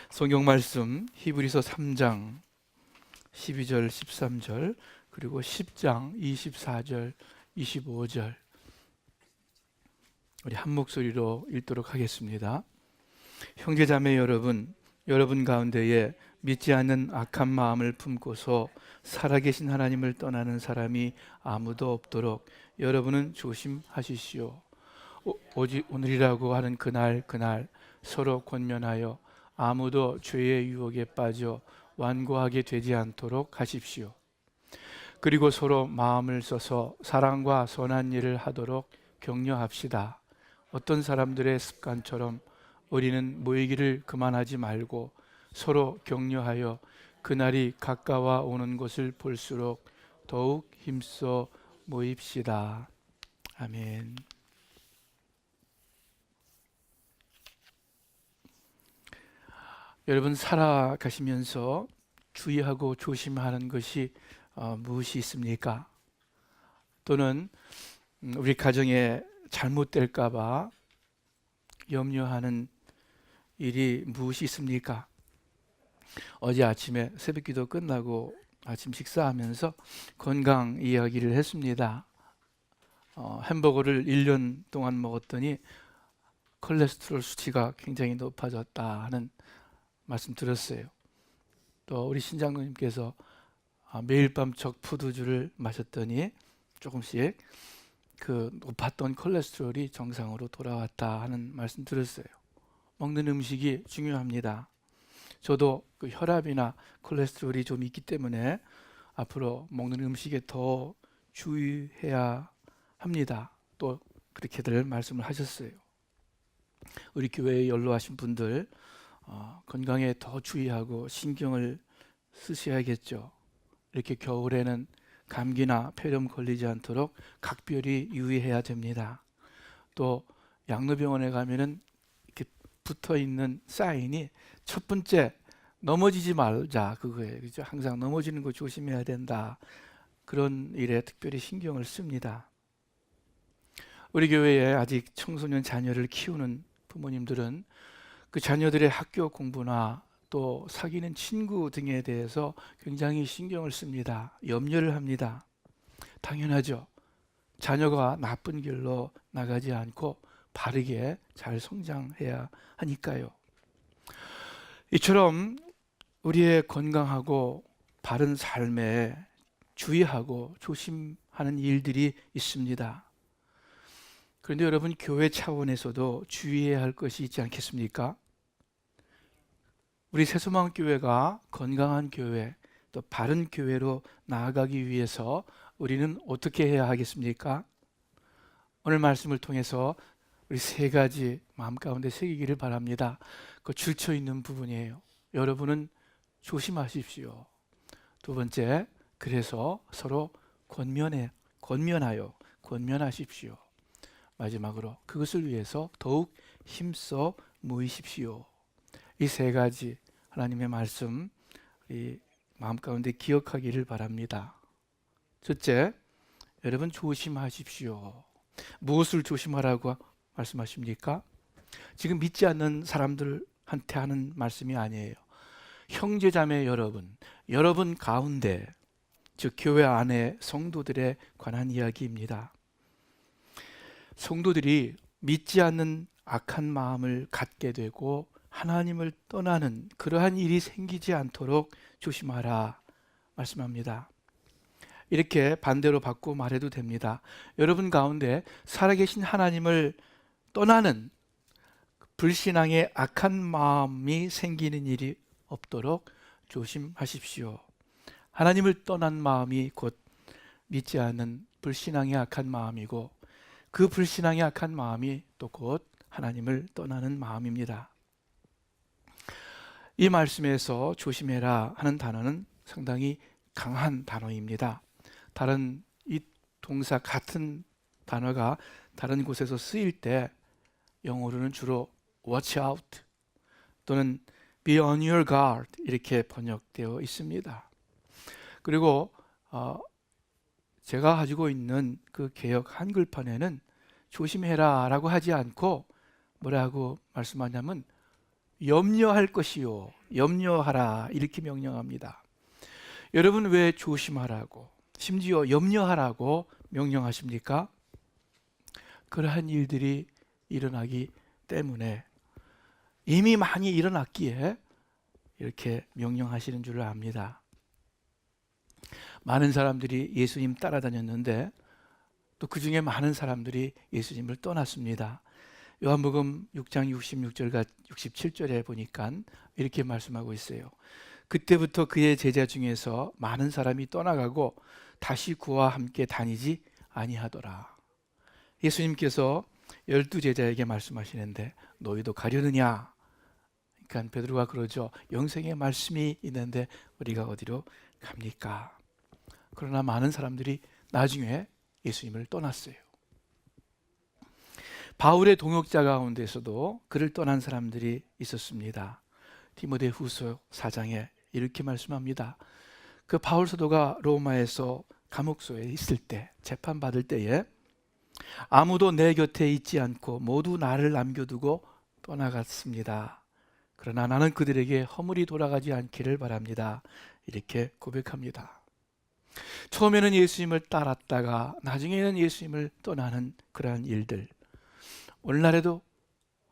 성경 말씀 히브리서 3장 12절 13절 그리고 10장 24절 25절 우리 한 목소리로 읽도록 하겠습니다. 형제자매 여러분, 여러분 가운데에 믿지 않는 악한 마음을 품고서 살아계신 하나님을 떠나는 사람이 아무도 없도록 여러분은 조심하십시오. 오직 오늘이라고 하는 그날 서로 권면하여 아무도 죄의 유혹에 빠져 완고하게 되지 않도록 하십시오. 그리고 서로 마음을 써서 사랑과 선한 일을 하도록 격려합시다. 어떤 사람들의 습관처럼 우리는 모이기를 그만하지 말고 서로 격려하여 그날이 가까워 오는 것을 볼수록 더욱 힘써 모입시다. 아멘. 여러분, 살아가시면서 주의하고 조심하는 것이 무엇이 있습니까? 또는 우리 가정에 잘못될까 봐 염려하는 일이 무엇이 있습니까? 어제 아침에 새벽기도 끝나고 아침 식사하면서 건강 이야기를 했습니다. 햄버거를 1년 동안 먹었더니 콜레스테롤 수치가 굉장히 높아졌다 하는 말씀 들었어요. 또 우리 신장로님께서 매일 밤 적푸드주를 마셨더니 조금씩 그 높았던 콜레스테롤이 정상으로 돌아왔다 하는 말씀 들었어요. 먹는 음식이 중요합니다. 저도 그 혈압이나 콜레스테롤이 좀 있기 때문에 앞으로 먹는 음식에 더 주의해야 합니다. 또 그렇게들 말씀을 하셨어요. 우리 교회에 연로하신 분들 건강에 더 주의하고 신경을 쓰셔야겠죠. 이렇게 겨울에는 감기나 폐렴 걸리지 않도록 각별히 유의해야 됩니다. 또 양로병원에 가면은 이렇게 붙어 있는 사인이 첫 번째 넘어지지 말자 그거예요. 그죠? 항상 넘어지는 거 조심해야 된다. 그런 일에 특별히 신경을 씁니다. 우리 교회에 아직 청소년 자녀를 키우는 부모님들은 그 자녀들의 학교 공부나 또 사귀는 친구 등에 대해서 굉장히 신경을 씁니다. 염려를 합니다. 당연하죠. 자녀가 나쁜 길로 나가지 않고 바르게 잘 성장해야 하니까요. 이처럼 우리의 건강하고 바른 삶에 주의하고 조심하는 일들이 있습니다. 그런데 여러분, 교회 차원에서도 주의해야 할 것이 있지 않겠습니까? 우리 새소망교회가 건강한 교회, 또 바른 교회로 나아가기 위해서 우리는 어떻게 해야 하겠습니까? 오늘 말씀을 통해서 우리 세 가지 마음 가운데 새기기를 바랍니다. 그 줄쳐 있는 부분이에요. 여러분은 조심하십시오. 두 번째, 그래서 서로 권면하십시오. 마지막으로 그것을 위해서 더욱 힘써 모이십시오. 이 세 가지 하나님의 말씀 이 마음 가운데 기억하기를 바랍니다. 첫째, 여러분 조심하십시오. 무엇을 조심하라고 말씀하십니까? 지금 믿지 않는 사람들한테 하는 말씀이 아니에요. 형제자매 여러분 가운데, 즉 교회 안에 성도들에 관한 이야기입니다. 성도들이 믿지 않는 악한 마음을 갖게 되고 하나님을 떠나는 그러한 일이 생기지 않도록 조심하라 말씀합니다. 이렇게 반대로 바꾸어 말해도 됩니다. 여러분 가운데 살아계신 하나님을 떠나는 불신앙의 악한 마음이 생기는 일이 없도록 조심하십시오. 하나님을 떠난 마음이 곧 믿지 않는 불신앙의 악한 마음이고, 그 불신앙의 악한 마음이 또 곧 하나님을 떠나는 마음입니다. 이 말씀에서 조심해라 하는 단어는 상당히 강한 단어입니다. 다른 이 동사 같은 단어가 다른 곳에서 쓰일 때 영어로는 주로 watch out 또는 be on your guard 이렇게 번역되어 있습니다. 그리고 제가 가지고 있는 그 개역 한글판에는 조심해라 라고 하지 않고 뭐라고 말씀하냐면 염려할 것이요 염려하라 이렇게 명령합니다. 여러분 왜 조심하라고 심지어 염려하라고 명령하십니까? 그러한 일들이 일어나기 때문에 이미 많이 일어났기에 이렇게 명령하시는 줄 압니다. 많은 사람들이 예수님 따라다녔는데 또 그 중에 많은 사람들이 예수님을 떠났습니다. 요한복음 6장 66절과 67절에 보니까 이렇게 말씀하고 있어요. 그때부터 그의 제자 중에서 많은 사람이 떠나가고 다시 그와 함께 다니지 아니하더라. 예수님께서 12제자에게 말씀하시는데 너희도 가려느냐? 그러니까 베드로가 그러죠. 영생의 말씀이 있는데 우리가 어디로 갑니까? 그러나 많은 사람들이 나중에 예수님을 떠났어요. 바울의 동역자 가운데서도 그를 떠난 사람들이 있었습니다. 디모데후서 4장에 이렇게 말씀합니다. 그 바울 사도가 로마에서 감옥소에 있을 때 재판받을 때에 아무도 내 곁에 있지 않고 모두 나를 남겨두고 떠나갔습니다. 그러나 나는 그들에게 허물이 돌아가지 않기를 바랍니다. 이렇게 고백합니다. 처음에는 예수님을 따랐다가 나중에는 예수님을 떠나는 그러한 일들, 오늘날에도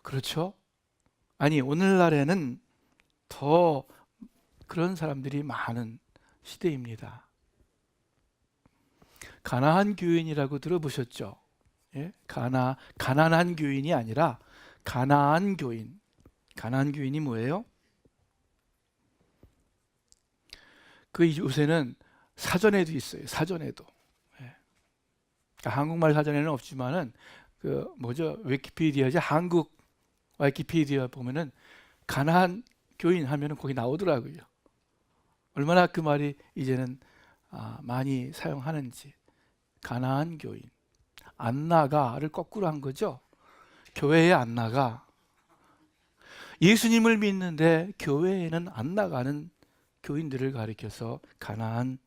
그렇죠? 아니 오늘날에는 더 그런 사람들이 많은 시대입니다. 가나안 교인이라고 들어보셨죠? 예? 가난한 교인이 아니라 가나안 교인. 가나안 교인이 뭐예요? 그 요새는 사전에도 있어요. 사전에도. 예. 한국말 사전에는 없지만은 그 뭐죠? 위키피디아죠. 한국 위키피디아 보면은 가나안 교인 하면은 거기 나오더라고요. 얼마나 그 말이 이제는 많이 사용하는지. 가나안 교인. 안 나가를 거꾸로 한 거죠. 교회에 안 나가. 예수님을 믿는데 교회에는 안 나가는 교인들을 가리켜서 가나안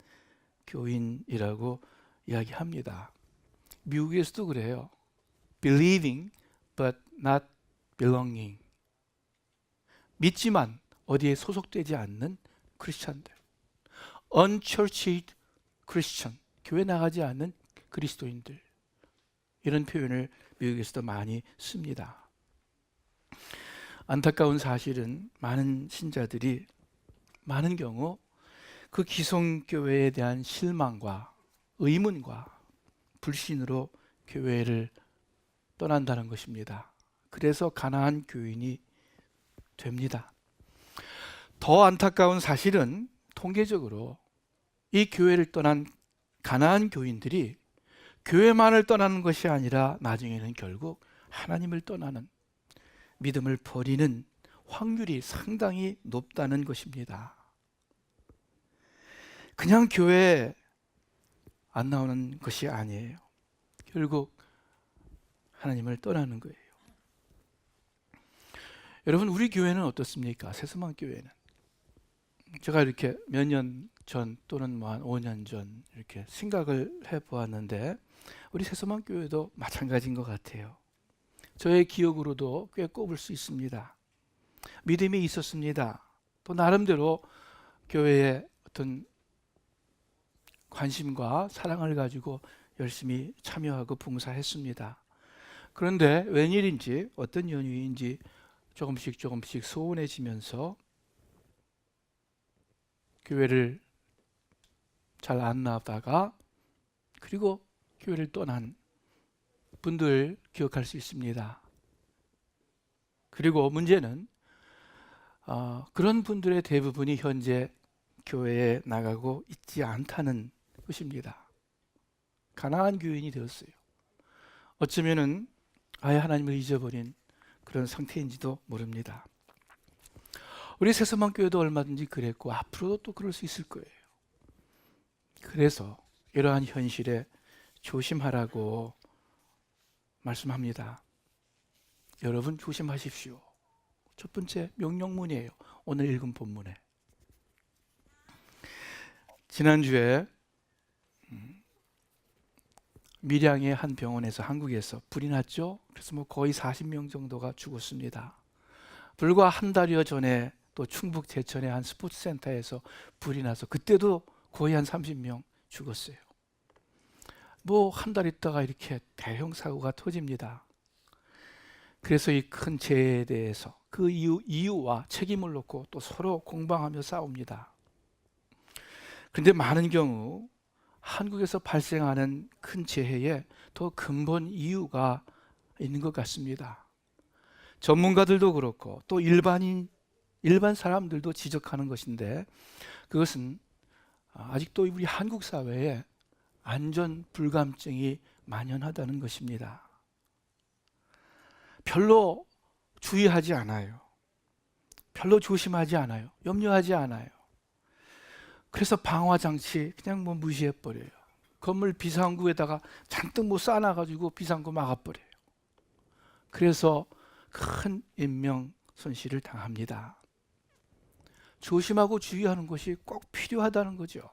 교인이라고 이야기합니다. 미국에서도 그래요. Believing but not belonging. 믿지만 어디에 소속되지 않는 크리스천들. Unchurched Christian. 교회 나가지 않는 그리스도인들. 이런 표현을 미국에서도 많이 씁니다. 안타까운 사실은 많은 신자들이 많은 경우 그 기성교회에 대한 실망과 의문과 불신으로 교회를 떠난다는 것입니다. 그래서 가나안 교인이 됩니다. 더 안타까운 사실은 통계적으로 이 교회를 떠난 가나안 교인들이 교회만을 떠나는 것이 아니라 나중에는 결국 하나님을 떠나는 믿음을 버리는 확률이 상당히 높다는 것입니다. 그냥 교회에 안 나오는 것이 아니에요. 결국 하나님을 떠나는 거예요. 여러분 우리 교회는 어떻습니까? 새소망 교회는 제가 이렇게 몇 년 전 또는 뭐 한 5년 전 이렇게 생각을 해보았는데 우리 새소망 교회도 마찬가지인 것 같아요. 저의 기억으로도 꽤 꼽을 수 있습니다. 믿음이 있었습니다. 또 나름대로 교회에 어떤 관심과 사랑을 가지고 열심히 참여하고 봉사했습니다. 그런데 웬일인지 어떤 연유인지 조금씩 소원해지면서 교회를 잘 안 나가다가 그리고 교회를 떠난 분들 기억할 수 있습니다. 그리고 문제는 그런 분들의 대부분이 현재 교회에 나가고 있지 않다는 것입니다. 가나안 교인이 되었어요. 어쩌면은 아예 하나님을 잊어버린 그런 상태인지도 모릅니다. 우리 새소망 교회도 얼마든지 그랬고 앞으로도 또 그럴 수 있을 거예요. 그래서 이러한 현실에 조심하라고 말씀합니다. 여러분 조심하십시오. 첫 번째 명령문이에요. 오늘 읽은 본문에. 지난주에 밀양의 한 병원에서 한국에서 불이 났죠. 그래서 뭐 거의 40명 정도가 죽었습니다. 불과 한 달여 전에 또 충북 제천의 한 스포츠센터에서 불이 나서 그때도 거의 한 30명 죽었어요. 뭐 한 달 있다가 이렇게 대형 사고가 터집니다. 그래서 이 큰 재해에 대해서 그 이유와 책임을 놓고 또 서로 공방하며 싸웁니다. 그런데 많은 경우 한국에서 발생하는 큰 재해에 더 근본 이유가 있는 것 같습니다. 전문가들도 그렇고 또 일반 사람들도 지적하는 것인데, 그것은 아직도 우리 한국 사회에 안전 불감증이 만연하다는 것입니다. 별로 주의하지 않아요. 별로 조심하지 않아요. 염려하지 않아요. 그래서 방화장치 그냥 뭐 무시해버려요. 건물 비상구에다가 잔뜩 뭐 쌓아놔가지고 비상구 막아버려요. 그래서 큰 인명 손실을 당합니다. 조심하고 주의하는 것이 꼭 필요하다는 거죠.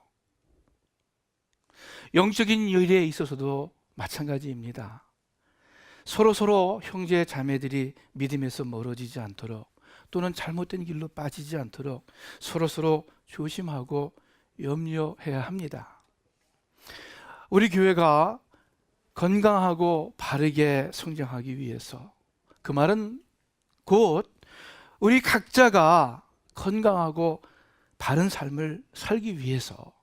영적인 일에 있어서도 마찬가지입니다. 서로 형제 자매들이 믿음에서 멀어지지 않도록, 또는 잘못된 길로 빠지지 않도록 서로 조심하고 염려해야 합니다. 우리 교회가 건강하고 바르게 성장하기 위해서, 그 말은 곧 우리 각자가 건강하고 바른 삶을 살기 위해서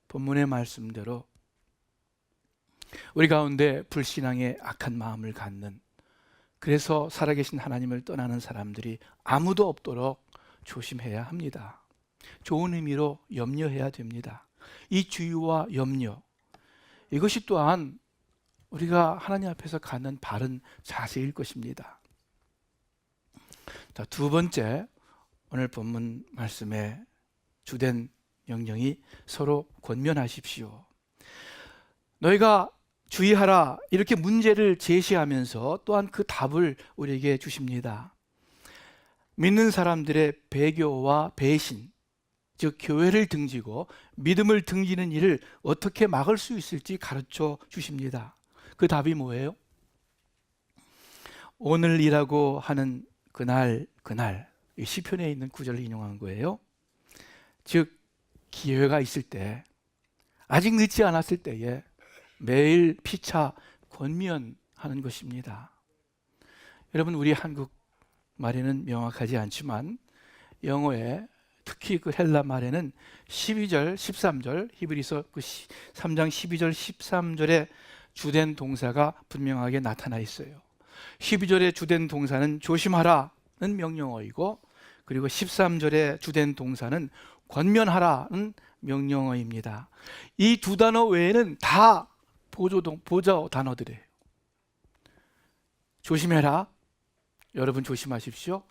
본문의 말씀대로 우리 가운데 불신앙의 악한 마음을 갖는, 그래서 살아계신 하나님을 떠나는 사람들이 아무도 없도록 조심해야 합니다. 좋은 의미로 염려해야 됩니다. 이 주의와 염려, 이것이 또한 우리가 하나님 앞에서 갖는 바른 자세일 것입니다. 자, 두 번째, 오늘 본문 말씀의 주된 명령이 서로 권면하십시오. 너희가 주의하라, 이렇게 문제를 제시하면서 또한 그 답을 우리에게 주십니다. 믿는 사람들의 배교와 배신, 즉 교회를 등지고 믿음을 등지는 일을 어떻게 막을 수 있을지 가르쳐 주십니다. 그 답이 뭐예요? 오늘이라고 하는 그날, 이 시편에 있는 구절을 인용한 거예요. 즉 기회가 있을 때, 아직 늦지 않았을 때에 매일 피차 권면하는 것입니다. 여러분, 우리 한국 말에는 명확하지 않지만 영어에, 특히 그 헬라 말에는 12절, 13절, 히브리서 3장 12절, 13절의 주된 동사가 분명하게 나타나 있어요. 12절의 주된 동사는 조심하라는 명령어이고, 그리고 13절의 주된 동사는 권면하라는 명령어입니다. 이 두 단어 외에는 다 보조 단어들이에요. 조심해라, 여러분 조심하십시오.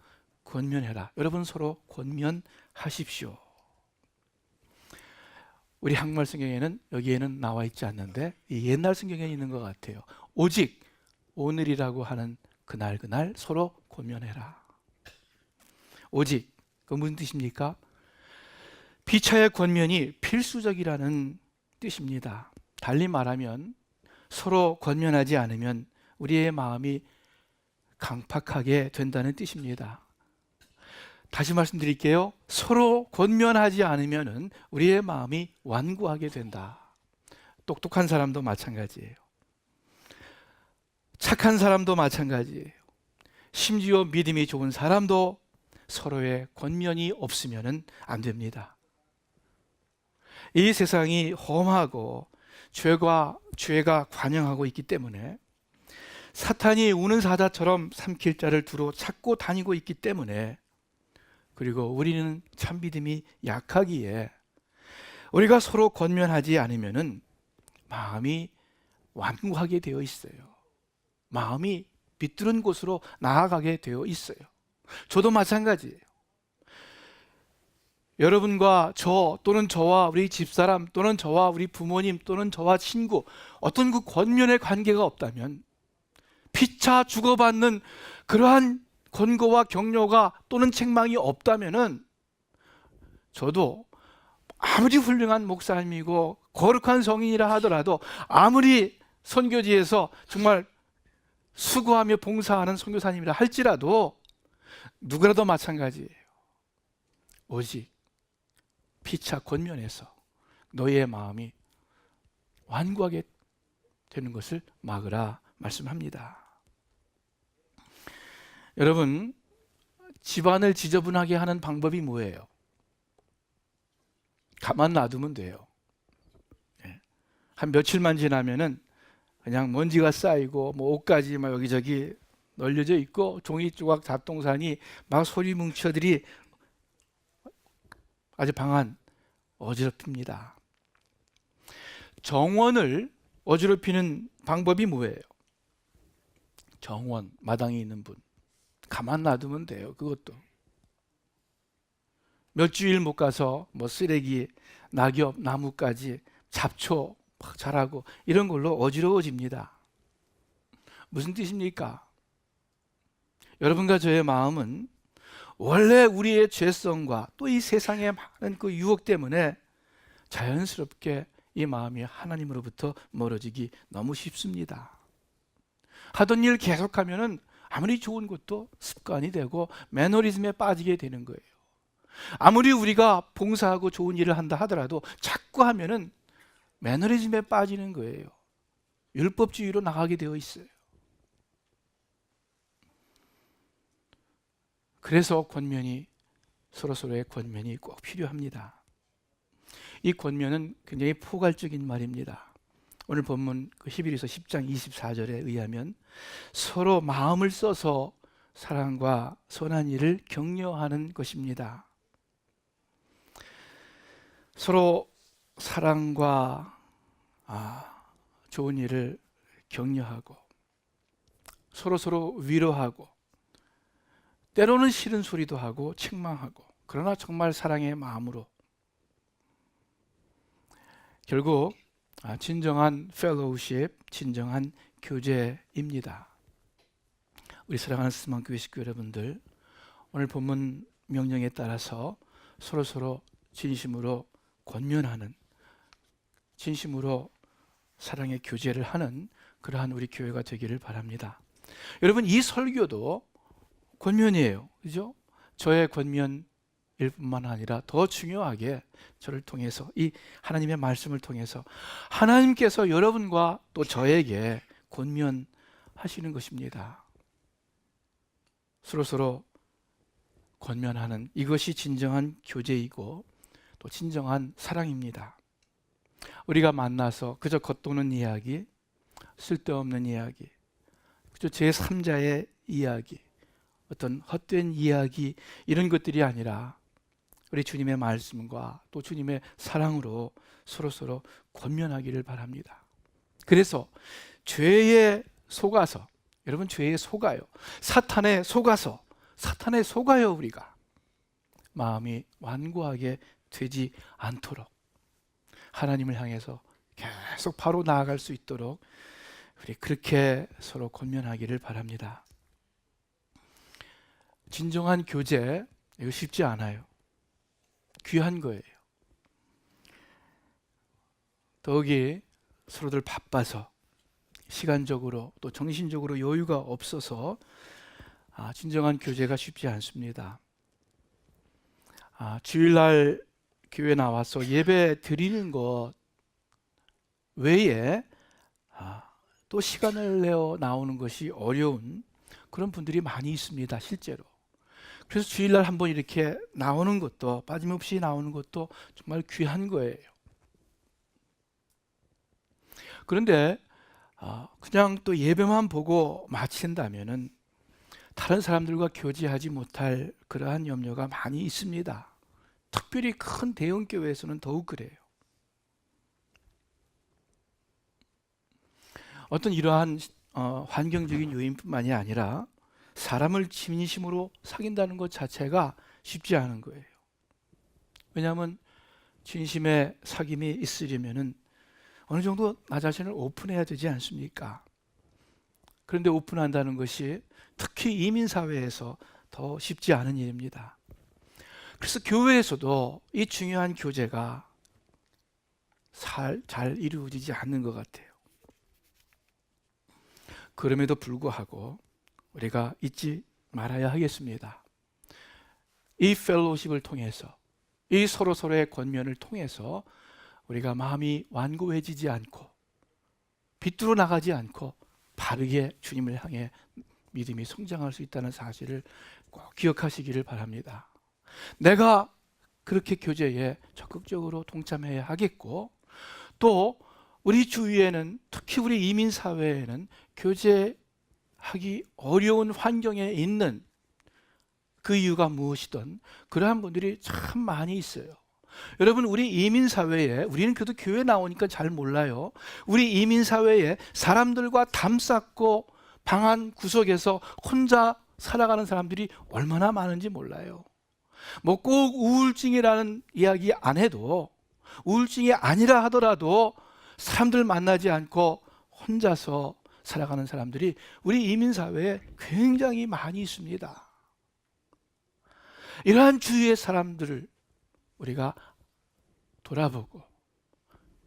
권면해라, 여러분 서로 권면하십시오. 우리 한국말 성경에는 여기에는 나와 있지 않는데 이 옛날 성경에 있는 것 같아요. 오직 오늘이라고 하는 그날 서로 권면해라. 오직, 그 무슨 뜻입니까? 피차의 권면이 필수적이라는 뜻입니다. 달리 말하면 서로 권면하지 않으면 우리의 마음이 강팍하게 된다는 뜻입니다. 다시 말씀드릴게요. 서로 권면하지 않으면 우리의 마음이 완고하게 된다. 똑똑한 사람도 마찬가지예요. 착한 사람도 마찬가지예요. 심지어 믿음이 좋은 사람도 서로의 권면이 없으면 안 됩니다. 이 세상이 험하고 죄가 관영하고 있기 때문에, 사탄이 우는 사자처럼 삼킬 자를 두루 찾고 다니고 있기 때문에, 그리고 우리는 참 믿음이 약하기에 우리가 서로 권면하지 않으면 마음이 완고하게 되어 있어요. 마음이 비뚤은 곳으로 나아가게 되어 있어요. 저도 마찬가지예요. 여러분과 저, 또는 저와 우리 집사람, 또는 저와 우리 부모님, 또는 저와 친구, 어떤 그 권면의 관계가 없다면, 피차 주고받는 그러한 권고와 격려가 또는 책망이 없다면은, 저도 아무리 훌륭한 목사님이고 거룩한 성인이라 하더라도, 아무리 선교지에서 정말 수고하며 봉사하는 선교사님이라 할지라도 누구라도 마찬가지예요. 오직 피차 권면해서 너희의 마음이 완고하게 되는 것을 막으라 말씀합니다. 여러분, 집안을 지저분하게 하는 방법이 뭐예요? 가만 놔두면 돼요. 한 며칠만 지나면은 그냥 먼지가 쌓이고 뭐 옷까지 막 여기저기 널려져 있고 종이 조각 잡동사니 막 소리 뭉쳐들이 아주 방안 어지럽힙니다. 정원을 어지럽히는 방법이 뭐예요? 정원, 마당에 있는 분 가만 놔두면 돼요. 그것도 몇 주일 못 가서 뭐 쓰레기, 낙엽, 나무까지 잡초 막 자라고 이런 걸로 어지러워집니다. 무슨 뜻입니까? 여러분과 저의 마음은 원래 우리의 죄성과 또 이 세상의 많은 그 유혹 때문에 자연스럽게 이 마음이 하나님으로부터 멀어지기 너무 쉽습니다. 하던 일 계속하면은 아무리 좋은 것도 습관이 되고 매너리즘에 빠지게 되는 거예요. 아무리 우리가 봉사하고 좋은 일을 한다 하더라도 자꾸 하면은 매너리즘에 빠지는 거예요. 율법주의로 나가게 되어 있어요. 그래서 권면이, 서로서로의 권면이 꼭 필요합니다. 이 권면은 굉장히 포괄적인 말입니다. 오늘 본문 히브리서 10장 24절에 의하면 서로 마음을 써서 사랑과 선한 일을 격려하는 것입니다. 서로 사랑과 좋은 일을 격려하고 서로 위로하고 때로는 싫은 소리도 하고 책망하고, 그러나 정말 사랑의 마음으로 결국 진정한 펠로우십, 진정한 교제입니다. 우리 사랑하는 스만 교회 식구 여러분들, 오늘 본문 명령에 따라서 서로 진심으로 권면하는, 진심으로 사랑의 교제를 하는 그러한 우리 교회가 되기를 바랍니다. 여러분, 이 설교도 권면이에요. 그죠? 저의 권면일 뿐만 아니라 더 중요하게 저를 통해서, 이 하나님의 말씀을 통해서 하나님께서 여러분과 또 저에게 권면하시는 것입니다. 서로 권면하는 이것이 진정한 교제이고 또 진정한 사랑입니다. 우리가 만나서 그저 겉도는 이야기, 쓸데없는 이야기, 그저 제3자의 이야기, 어떤 헛된 이야기, 이런 것들이 아니라 우리 주님의 말씀과 또 주님의 사랑으로 서로 권면하기를 바랍니다. 그래서 죄에 속아서, 여러분 죄에 속아요. 사탄에 속아요. 우리가 마음이 완고하게 되지 않도록 하나님을 향해서 계속 바로 나아갈 수 있도록 우리 그렇게 서로 권면하기를 바랍니다. 진정한 교제, 이거 쉽지 않아요. 귀한 거예요. 더욱이 서로들 바빠서 시간적으로 또 정신적으로 여유가 없어서 진정한 교제가 쉽지 않습니다. 주일날 교회 나와서 예배 드리는 것 외에 또 시간을 내어 나오는 것이 어려운 그런 분들이 많이 있습니다. 실제로. 그래서 주일날 한번 이렇게 나오는 것도, 빠짐없이 나오는 것도 정말 귀한 거예요. 그런데 그냥 또 예배만 보고 마친다면은 다른 사람들과 교제하지 못할 그러한 염려가 많이 있습니다. 특별히 큰 대형 교회에서는 더욱 그래요. 어떤 이러한 환경적인 요인뿐만이 아니라 사람을 진심으로 사귄다는 것 자체가 쉽지 않은 거예요. 왜냐하면 진심의 사귐이 있으려면은 어느 정도 나 자신을 오픈해야 되지 않습니까? 그런데 오픈한다는 것이 특히 이민사회에서 더 쉽지 않은 일입니다. 그래서 교회에서도 이 중요한 교제가 잘 이루어지지 않는 것 같아요. 그럼에도 불구하고 우리가 잊지 말아야 하겠습니다. 이 펠로십을 통해서, 이 서로서로의 권면을 통해서 우리가 마음이 완고해지지 않고 비뚤어 나가지 않고 바르게 주님을 향해 믿음이 성장할 수 있다는 사실을 꼭 기억하시기를 바랍니다. 내가 그렇게 교제에 적극적으로 동참해야 하겠고, 또 우리 주위에는, 특히 우리 이민 사회에는 교제하기 어려운 환경에 있는 그 이유가 무엇이든 그러한 분들이 참 많이 있어요. 여러분, 우리 이민 사회에, 우리는 그래도 교회 나오니까 잘 몰라요. 우리 이민 사회에 사람들과 담쌓고 방 한 구석에서 혼자 살아가는 사람들이 얼마나 많은지 몰라요. 뭐 꼭 우울증이라는 이야기 안 해도, 우울증이 아니라 하더라도 사람들 만나지 않고 혼자서 살아가는 사람들이 우리 이민 사회에 굉장히 많이 있습니다. 이러한 주위의 사람들을 우리가 돌아보고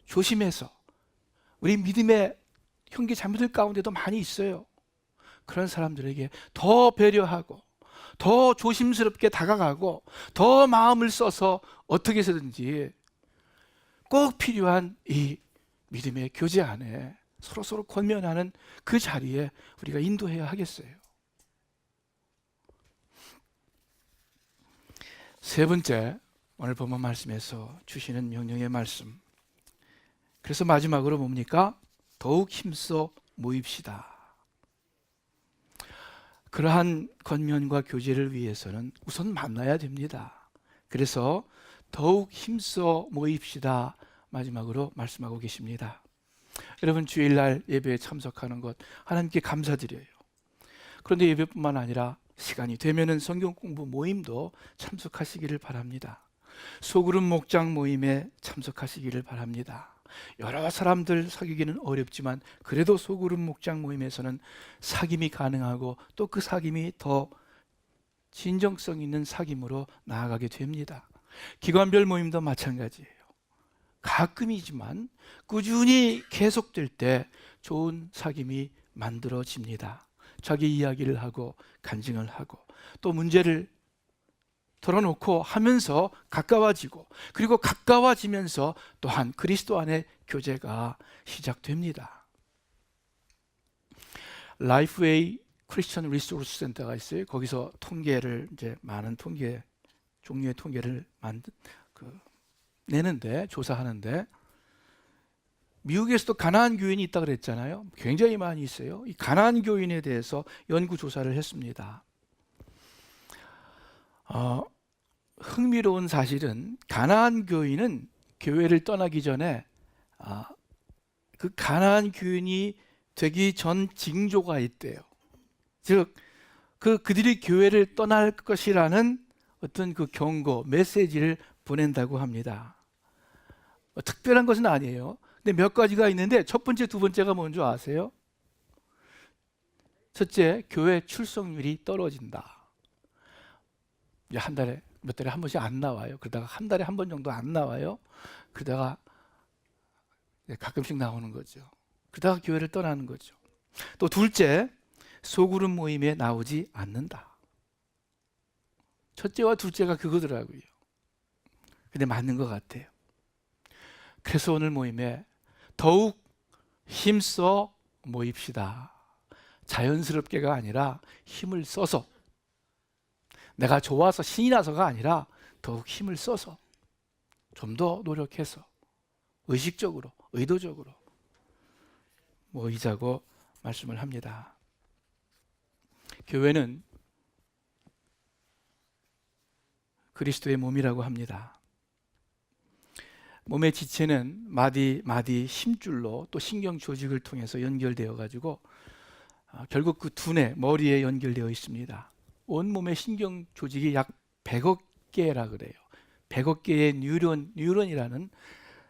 조심해서, 우리 믿음의 형제 자매들 가운데도 많이 있어요. 그런 사람들에게 더 배려하고 더 조심스럽게 다가가고 더 마음을 써서 어떻게 해서든지 꼭 필요한 이 믿음의 교제 안에 서로서로 권면하는 그 자리에 우리가 인도해야 하겠어요. 세 번째, 오늘 본문 말씀에서 주시는 명령의 말씀. 그래서 마지막으로 뭡니까? 더욱 힘써 모입시다. 그러한 권면과 교제를 위해서는 우선 만나야 됩니다. 그래서 더욱 힘써 모입시다 마지막으로 말씀하고 계십니다. 여러분, 주일날 예배에 참석하는 것 하나님께 감사드려요. 그런데 예배뿐만 아니라 시간이 되면은 성경 공부 모임도 참석하시기를 바랍니다. 소그룹 목장 모임에 참석하시기를 바랍니다. 여러 사람들 사귀기는 어렵지만 그래도 소그룹 목장 모임에서는 사귐이 가능하고 또 그 사귐이 더 진정성 있는 사귐으로 나아가게 됩니다. 기관별 모임도 마찬가지예요. 가끔이지만 꾸준히 계속될 때 좋은 사귐이 만들어집니다. 자기 이야기를 하고 간증을 하고 또 문제를 털어놓고 하면서 가까워지고, 그리고 가까워지면서 또한 그리스도 안의 교제가 시작됩니다. 라이프웨이 크리스천 리소스 센터가 있어요. 거기서 통계를, 이제 많은 통계, 종류의 통계를 내는데, 조사하는데, 미국에서도 가나안 교인이 있다 그랬잖아요. 굉장히 많이 있어요. 이 가나안 교인에 대해서 연구 조사를 했습니다. 흥미로운 사실은 가나안 교인은 교회를 떠나기 전에 그 가나안 교인이 되기 전 징조가 있대요. 즉 그들이 교회를 떠날 것이라는 어떤 그 경고, 메시지를 보낸다고 합니다. 특별한 것은 아니에요. 근데 몇 가지가 있는데 첫 번째, 두 번째가 뭔지 아세요? 첫째, 교회 출석률이 떨어진다. 한 달에, 몇 달에 한 번씩 안 나와요. 그러다가 한 달에 한 번 정도 안 나와요. 그러다가 가끔씩 나오는 거죠. 그러다가 교회를 떠나는 거죠. 또 둘째, 소그룹 모임에 나오지 않는다. 첫째와 둘째가 그거더라고요. 근데 맞는 것 같아요. 그래서 오늘 모임에 더욱 힘써 모입시다. 자연스럽게가 아니라 힘을 써서, 내가 좋아서 신이 나서가 아니라 더욱 힘을 써서 좀 더 노력해서 의식적으로, 의도적으로 모이자고 말씀을 합니다. 교회는 그리스도의 몸이라고 합니다. 몸의 지체는 마디 힘줄로 또 신경 조직을 통해서 연결되어 가지고 결국 그 두뇌, 머리에 연결되어 있습니다. 온몸의 신경 조직이 약 100억 개라 그래요. 100억 개의 뉴런이라는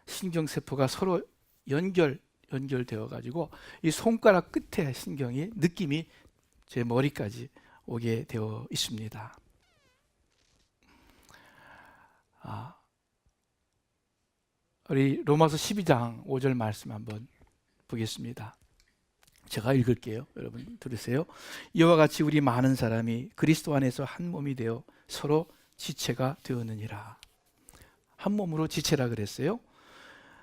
신경세포가 서로 연결되어 가지고 이 손가락 끝에 신경이, 느낌이 제 머리까지 오게 되어 있습니다. 우리 로마서 12장 5절 말씀 한번 보겠습니다. 제가 읽을게요. 여러분 들으세요. 이와 같이 우리 많은 사람이 그리스도 안에서 한 몸이 되어 서로 지체가 되었느니라. 한 몸으로 지체라 그랬어요.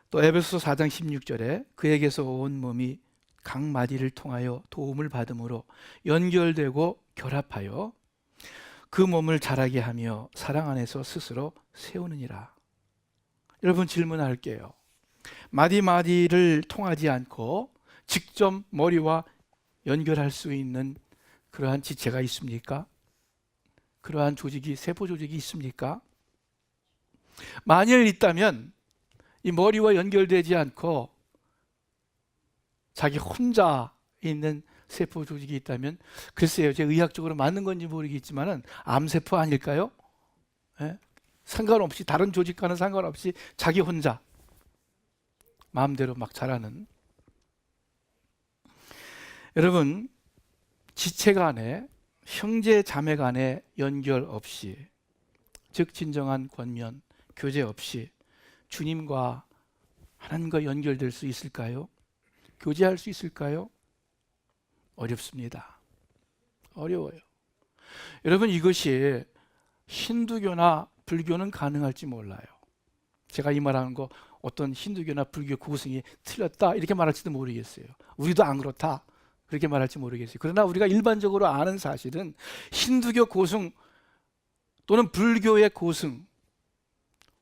또 에베소서 4장 16절에 그에게서 온 몸이 각 마디를 통하여 도움을 받음으로 연결되고 결합하여 그 몸을 자라게 하며 사랑 안에서 스스로 세우느니라. 여러분 질문할게요. 마디마디를 통하지 않고 직접 머리와 연결할 수 있는 그러한 지체가 있습니까? 그러한 조직이, 세포 조직이 있습니까? 만일 있다면 이 머리와 연결되지 않고 자기 혼자 있는 세포 조직이 있다면, 글쎄요, 제가 의학적으로 맞는 건지 모르겠지만 암세포 아닐까요? 예? 상관없이, 다른 조직과는 상관없이 자기 혼자 마음대로 막 자라는. 여러분, 지체 간에, 형제 자매 간에 연결 없이, 즉 진정한 권면, 교제 없이 주님과 하나님과 연결될 수 있을까요? 교제할 수 있을까요? 어렵습니다. 어려워요. 여러분, 이것이 힌두교나 불교는 가능할지 몰라요. 제가 이 말하는 거 어떤 힌두교나 불교 구성이 틀렸다 이렇게 말할지도 모르겠어요. 우리도 안 그렇다 그렇게 말할지 모르겠어요. 그러나 우리가 일반적으로 아는 사실은 힌두교 고승 또는 불교의 고승,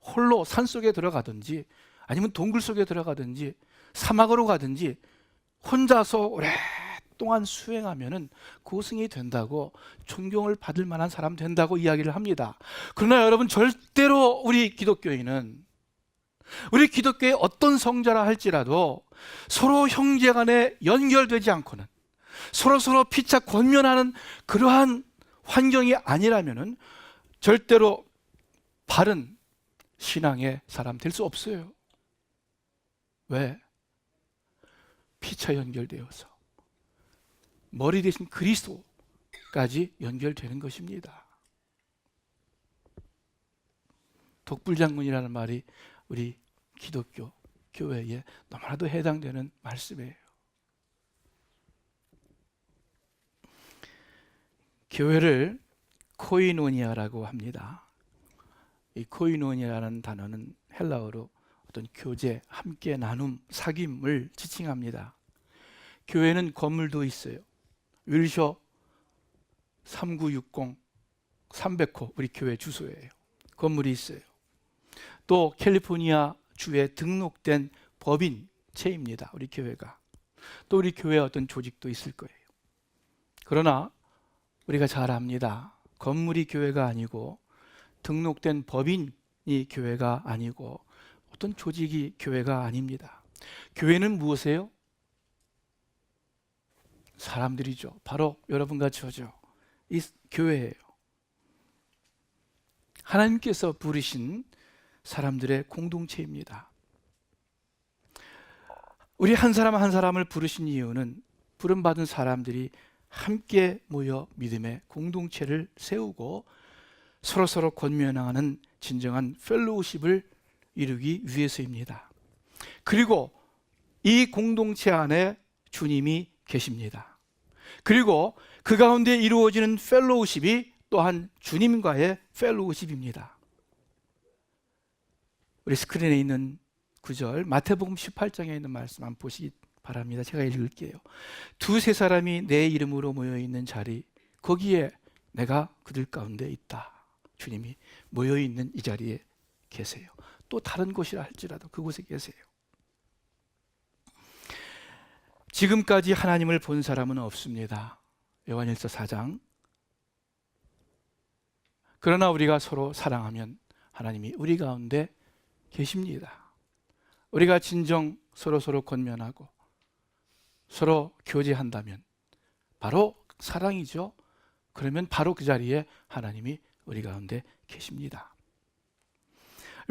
홀로 산속에 들어가든지 아니면 동굴 속에 들어가든지 사막으로 가든지 혼자서 오랫동안 수행하면은 고승이 된다고, 존경을 받을 만한 사람 된다고 이야기를 합니다. 그러나 여러분, 절대로 우리 기독교인은, 우리 기독교의 어떤 성자라 할지라도 서로 형제 간에 연결되지 않고는, 서로 피차 권면하는 그러한 환경이 아니라면은 절대로 바른 신앙의 사람 될 수 없어요. 왜? 피차 연결되어서 머리 대신 그리스도까지 연결되는 것입니다. 독불장군이라는 말이 우리 기독교 교회에 너무나도 해당되는 말씀이에요. 교회를 코이노니아라고 합니다. 이 코이노니아라는 단어는 헬라어로 어떤 교제, 함께 나눔, 사귐을 지칭합니다. 교회는 건물도 있어요. 윌셔 3960 300호 우리 교회 주소예요. 건물이 있어요. 또 캘리포니아 주에 등록된 법인체입니다. 우리 교회가. 또 우리 교회에 어떤 조직도 있을 거예요. 그러나 우리가 잘 압니다. 건물이 교회가 아니고, 등록된 법인이 교회가 아니고, 어떤 조직이 교회가 아닙니다. 교회는 무엇이에요? 사람들이죠. 바로 여러분과 저죠. 이 교회예요. 하나님께서 부르신 사람들의 공동체입니다. 우리 한 사람 한 사람을 부르신 이유는 부름받은 사람들이 함께 모여 믿음의 공동체를 세우고 서로 권면하는 진정한 펠로우십을 이루기 위해서입니다. 그리고 이 공동체 안에 주님이 계십니다. 그리고 그 가운데 이루어지는 펠로우십이 또한 주님과의 펠로우십입니다. 우리 스크린에 있는 구절, 마태복음 18장에 있는 말씀 한번 보시기 바랍니다. 제가 읽을게요. 두세 사람이 내 이름으로 모여있는 자리, 거기에 내가 그들 가운데 있다. 주님이 모여있는 이 자리에 계세요. 또 다른 곳이라 할지라도 그곳에 계세요. 지금까지 하나님을 본 사람은 없습니다. 요한일서 4장. 그러나 우리가 서로 사랑하면 하나님이 우리 가운데 계십니다. 우리가 진정 서로 권면하고 서로 교제한다면 바로 사랑이죠. 그러면 바로 그 자리에 하나님이 우리 가운데 계십니다.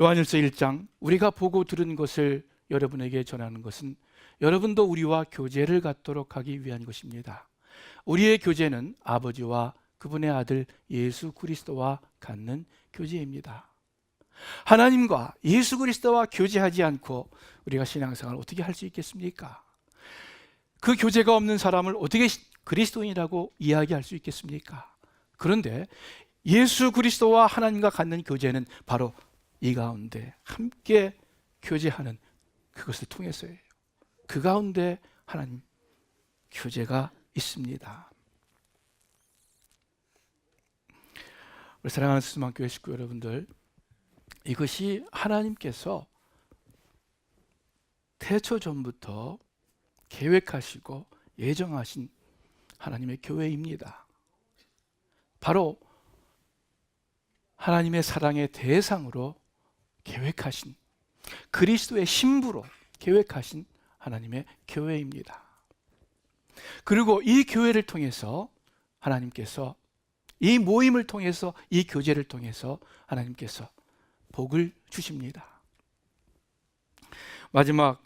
요한일서 1장, 우리가 보고 들은 것을 여러분에게 전하는 것은 여러분도 우리와 교제를 갖도록 하기 위한 것입니다. 우리의 교제는 아버지와 그분의 아들 예수 그리스도와 갖는 교제입니다. 하나님과 예수 그리스도와 교제하지 않고 우리가 신앙생활을 어떻게 할 수 있겠습니까? 그 교제가 없는 사람을 어떻게 그리스도인이라고 이야기할 수 있겠습니까? 그런데 예수 그리스도와 하나님과 갖는 교제는 바로 이 가운데 함께 교제하는 그것을 통해서예요. 그 가운데 하나님 교제가 있습니다. 우리 사랑하는 스스만교회 식구 여러분들, 이것이 하나님께서 태초 전부터 계획하시고 예정하신 하나님의 교회입니다. 바로 하나님의 사랑의 대상으로 계획하신, 그리스도의 신부로 계획하신 하나님의 교회입니다. 그리고 이 교회를 통해서 하나님께서, 이 모임을 통해서, 이 교제를 통해서 하나님께서 복을 주십니다. 마지막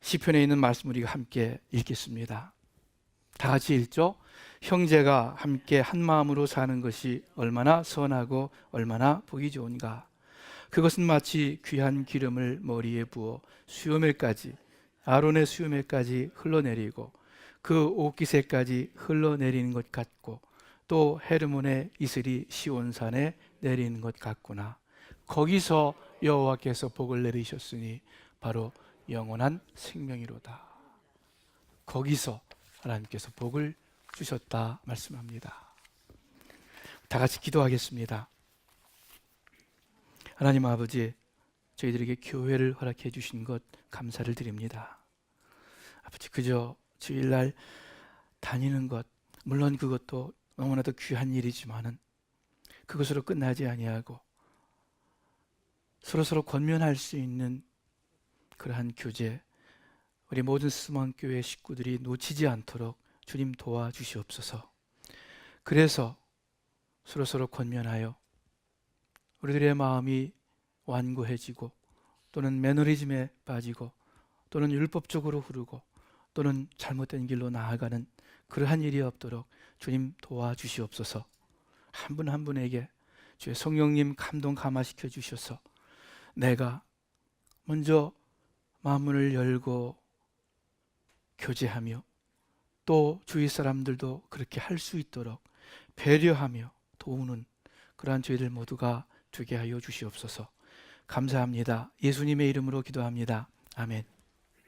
시편에 있는 말씀을 우리가 함께 읽겠습니다. 다 같이 읽죠. 형제가 함께 한 마음으로 사는 것이 얼마나 선하고 얼마나 보기 좋은가. 그것은 마치 귀한 기름을 머리에 부어 수요멜까지, 아론의 수요멜까지 흘러내리고 그 옷깃에까지 흘러내리는 것 같고, 또 헤르몬의 이슬이 시온산에 내리는 것 같구나. 거기서 여호와께서 복을 내리셨으니 바로 영원한 생명이로다. 거기서 하나님께서 복을 주셨다 말씀합니다. 다 같이 기도하겠습니다. 하나님 아버지, 저희들에게 교회를 허락해 주신 것 감사를 드립니다. 아버지, 그저 주일날 다니는 것, 물론 그것도 너무나도 귀한 일이지만은 그것으로 끝나지 아니하고 서로서로 권면할 수 있는 그러한 교제, 우리 모든 스스만교회 식구들이 놓치지 않도록 주님 도와주시옵소서. 그래서 서로서로 권면하여 우리들의 마음이 완고해지고, 또는 매너리즘에 빠지고, 또는 율법적으로 흐르고, 또는 잘못된 길로 나아가는 그러한 일이 없도록 주님 도와주시옵소서. 한 분 한 분에게 주의 성령님 감동 감화시켜 주셔서 내가 먼저 마음문을 열고 교제하며, 또 주위 사람들도 그렇게 할 수 있도록 배려하며 도우는 그러한 저희들 모두가 되게 하여 주시옵소서. 감사합니다. 예수님의 이름으로 기도합니다. 아멘.